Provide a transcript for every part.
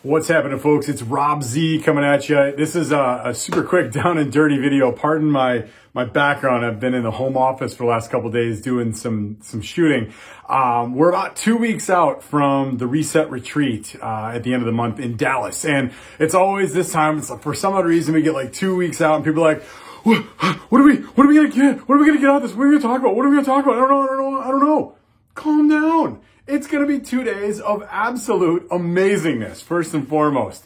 What's happening, folks? It's Rob Z coming at you. This is a super quick down and dirty video. Pardon my background. I've been in the home office for the last couple of days doing some shooting. We're about 2 weeks out from the Reset Retreat at the end of the month in Dallas. And it's always this time, for some odd reason, we get like 2 weeks out and people are like, what are we gonna get? What are we gonna get out of this? What are we gonna talk about? What are we gonna talk about? I don't know. Calm down. It's going to be 2 days of absolute amazingness, first and foremost.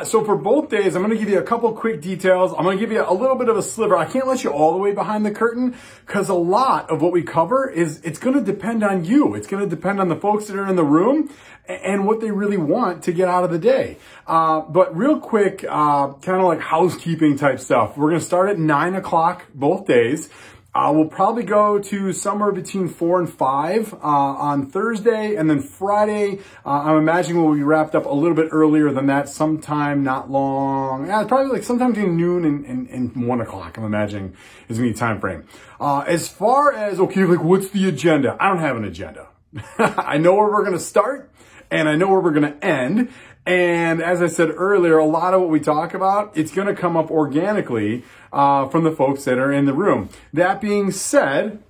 So for both days, I'm going to give you a couple quick details. I'm going to give you a little bit of a sliver. I can't let you all the way behind the curtain because a lot of what we cover it's going to depend on you. It's going to depend on the folks that are in the room and what they really want to get out of the day. But real quick, kind of like housekeeping type stuff. We're going to start at 9 o'clock both days. We'll probably go to somewhere between 4 and 5 on Thursday, and then Friday, I'm imagining we'll be wrapped up a little bit earlier than that, sometime not long. Yeah, probably like sometime between noon and 1 o'clock, I'm imagining is going to be the time frame. As far as, okay, like what's the agenda? I don't have an agenda. I know where we're going to start, and I know where we're going to end. And as I said earlier, a lot of what we talk about, it's going to come up organically from the folks that are in the room. That being said,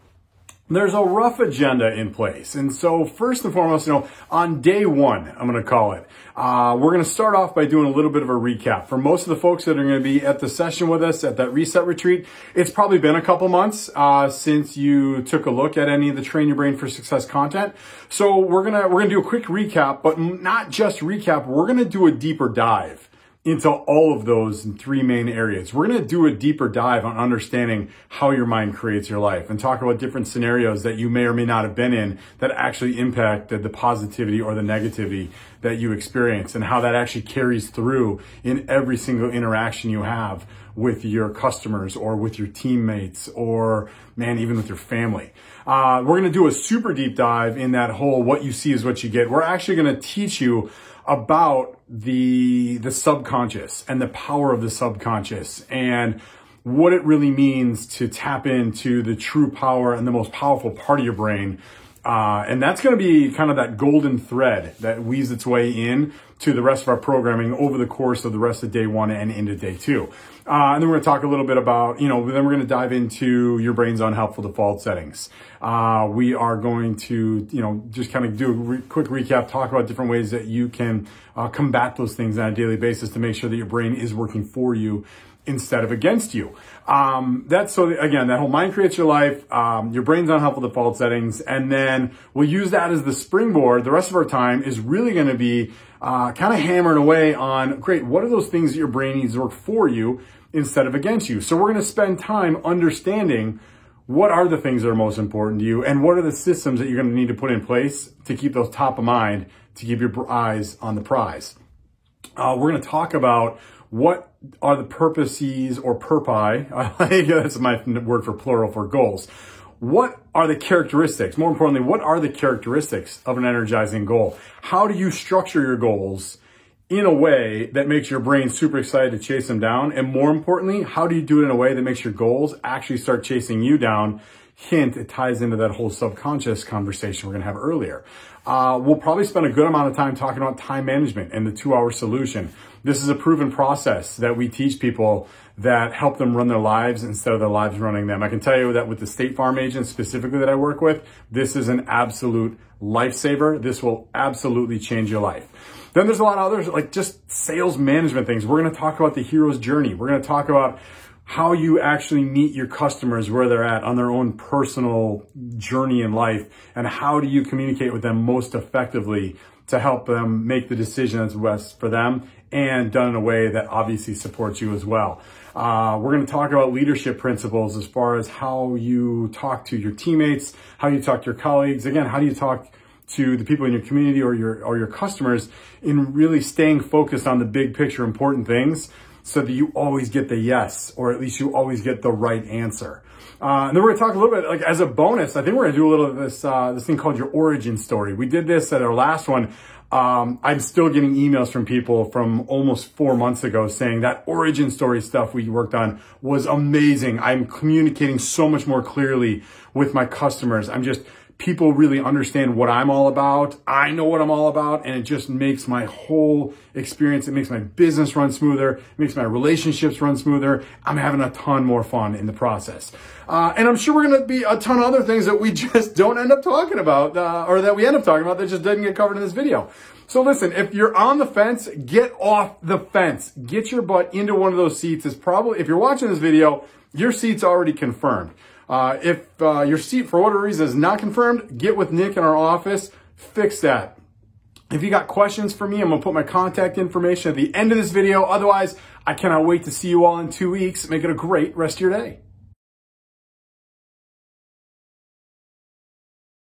there's a rough agenda in place. And so first and foremost, on day one, I'm going to call it, we're going to start off by doing a little bit of a recap. For most of the folks that are going to be at the session with us at that Reset Retreat, it's probably been a couple months since you took a look at any of the Train Your Brain for Success content. So we're going to do a quick recap, but not just recap. We're going to do a deeper dive into all of those in three main areas. We're going to do a deeper dive on understanding how your mind creates your life and talk about different scenarios that you may or may not have been in that actually impacted the positivity or the negativity that you experience and how that actually carries through in every single interaction you have with your customers or with your teammates or, man, even with your family. We're going to do a super deep dive in that whole what you see is what you get. We're actually going to teach you about the subconscious and the power of the subconscious and what it really means to tap into the true power and the most powerful part of your brain. And that's going to be kind of that golden thread that weaves its way in to the rest of our programming over the course of the rest of day one and into day two. And then we're going to talk a little bit about, then we're going to dive into your brain's unhelpful default settings. We are going to, just kind of do a quick recap, talk about different ways that you can combat those things on a daily basis to make sure that your brain is working for you instead of against you. That's so again, that whole mind creates your life, your brain's unhelpful default settings, and then we'll use that as the springboard. The rest of our time is really going to be kind of hammering away on, great, what are those things that your brain needs to work for you instead of against you? So we're going to spend time understanding what are the things that are most important to you and what are the systems that you're going to need to put in place to keep those top of mind, to keep your eyes on the prize. We're going to talk about what are the purposes or purpose, that's my word for plural for goals. What are the characteristics? More importantly, what are the characteristics of an energizing goal? How do you structure your goals in a way that makes your brain super excited to chase them down? And more importantly, how do you do it in a way that makes your goals actually start chasing you down? Hint, it ties into that whole subconscious conversation we're going to have earlier. We'll probably spend a good amount of time talking about time management and the 2-hour solution. This is a proven process that we teach people that help them run their lives instead of their lives running them. I can tell you that with the State Farm agents specifically that I work with, this is an absolute lifesaver. This will absolutely change your life. Then there's a lot of others, like just sales management things. We're going to talk about the hero's journey. We're going to talk about how you actually meet your customers where they're at on their own personal journey in life, and how do you communicate with them most effectively to help them make the decision that's best for them and done in a way that obviously supports you as well. We're going to talk about leadership principles as far as how you talk to your teammates, how you talk to your colleagues. Again, how do you talk to the people in your community or your customers in really staying focused on the big picture important things so that you always get the yes, or at least you always get the right answer. And then we're going to talk a little bit, like as a bonus, I think we're going to do a little of this thing called your origin story. We did this at our last one. I'm still getting emails from people from almost 4 months ago saying that origin story stuff we worked on was amazing. I'm communicating so much more clearly with my customers. people really understand what I'm all about. I know what I'm all about, and it just makes my whole experience, it makes my business run smoother, it makes my relationships run smoother. I'm having a ton more fun in the process. And I'm sure we're going to be a ton of other things that we just don't end up talking about, or that we end up talking about that just didn't get covered in this video. So listen, if you're on the fence, get off the fence. Get your butt into one of those seats. It's probably, if you're watching this video, your seat's already confirmed. If your seat, for whatever reason, is not confirmed, get with Nick in our office, fix that. If you got questions for me, I'm going to put my contact information at the end of this video. Otherwise, I cannot wait to see you all in 2 weeks. Make it a great rest of your day.